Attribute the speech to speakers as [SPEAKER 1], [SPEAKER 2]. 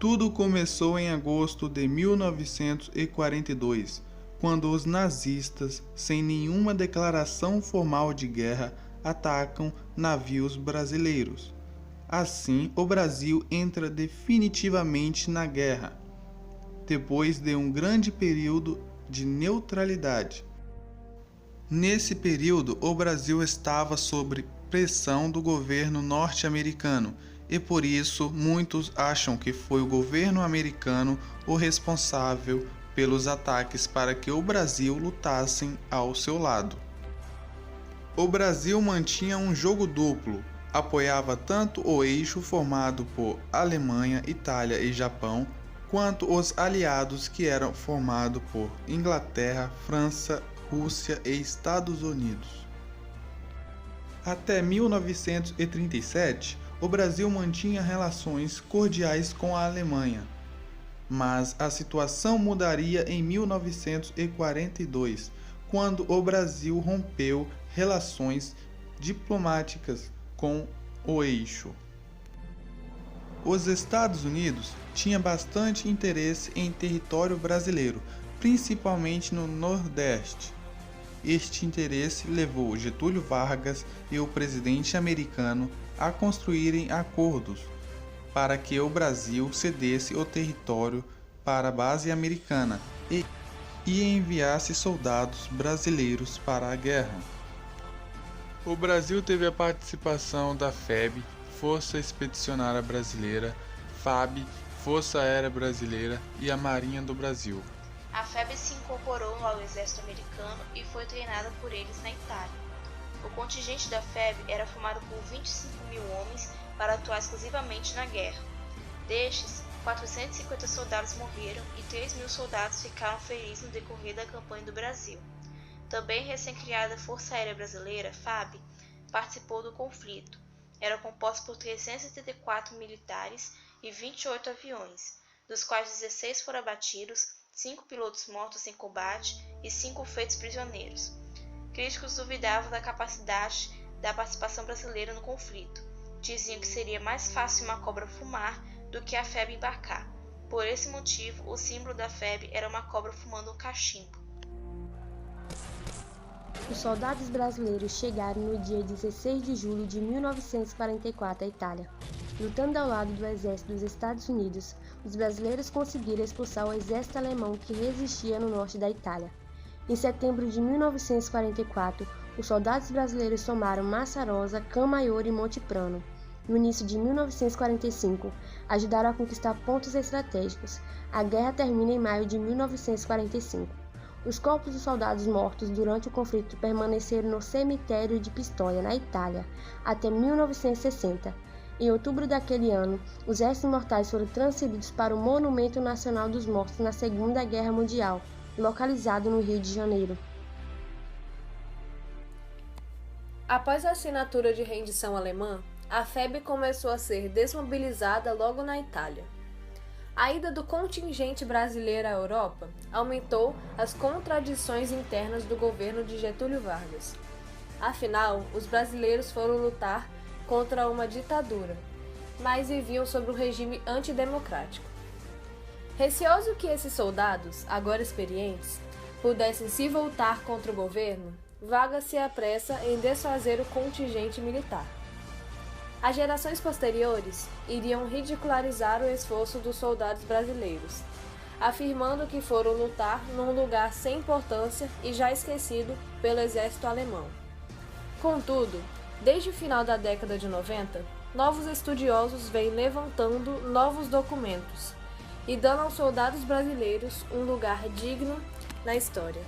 [SPEAKER 1] Tudo começou em agosto de 1942, quando os nazistas, sem nenhuma declaração formal de guerra, atacam navios brasileiros. Assim, o Brasil entra definitivamente na guerra, depois de um grande período de neutralidade. Nesse período, o Brasil estava sob pressão do governo norte-americano e por isso muitos acham que foi o governo americano o responsável pelos ataques para que o Brasil lutasse ao seu lado. O Brasil mantinha um jogo duplo, apoiava tanto o eixo formado por Alemanha, Itália e Japão, quanto os aliados que eram formados por Inglaterra, França, Rússia e Estados Unidos. Até 1937, o Brasil mantinha relações cordiais com a Alemanha, mas a situação mudaria em 1942, quando o Brasil rompeu relações diplomáticas com o eixo. Os Estados Unidos tinham bastante interesse em território brasileiro, principalmente no Nordeste. Este interesse levou Getúlio Vargas e o presidente americano a construírem acordos para que o Brasil cedesse o território para a base americana e enviasse soldados brasileiros para a guerra. O Brasil teve a participação da FEB, Força Expedicionária Brasileira, FAB, Força Aérea Brasileira e a Marinha do Brasil.
[SPEAKER 2] A FEB se incorporou ao exército americano e foi treinada por eles na Itália. O contingente da FEB era formado por 25.000 homens para atuar exclusivamente na guerra. Destes, 450 soldados morreram e 3.000 soldados ficaram feridos no decorrer da campanha do Brasil. Também recém-criada Força Aérea Brasileira, FAB, participou do conflito. Era composta por 374 militares e 28 aviões, dos quais 16 foram abatidos, 5 pilotos mortos em combate e 5 feitos prisioneiros. Críticos duvidavam da capacidade da participação brasileira no conflito. Diziam que seria mais fácil uma cobra fumar do que a FEB embarcar. Por esse motivo, o símbolo da FEB era uma cobra fumando um cachimbo.
[SPEAKER 3] Os soldados brasileiros chegaram no dia 16 de julho de 1944 à Itália. Lutando ao lado do exército dos Estados Unidos, os brasileiros conseguiram expulsar o exército alemão que resistia no norte da Itália. Em setembro de 1944, os soldados brasileiros tomaram Massarosa, Camaiore e Monte Prano. No início de 1945, ajudaram a conquistar pontos estratégicos. A guerra termina em maio de 1945. Os corpos dos soldados mortos durante o conflito permaneceram no cemitério de Pistoia, na Itália, até 1960. Em outubro daquele ano, os restos mortais foram transferidos para o Monumento Nacional dos Mortos na Segunda Guerra Mundial, localizado no Rio de Janeiro.
[SPEAKER 4] Após a assinatura de rendição alemã, a FEB começou a ser desmobilizada logo na Itália. A ida do contingente brasileiro à Europa aumentou as contradições internas do governo de Getúlio Vargas. Afinal, os brasileiros foram lutar contra uma ditadura, mas viviam sob um regime antidemocrático. Receoso que esses soldados, agora experientes, pudessem se voltar contra o governo, Vargas se apressa em desfazer o contingente militar. As gerações posteriores iriam ridicularizar o esforço dos soldados brasileiros, afirmando que foram lutar num lugar sem importância e já esquecido pelo exército alemão. Contudo, desde o final da década de 90, novos estudiosos vêm levantando novos documentos e dando aos soldados brasileiros um lugar digno na história.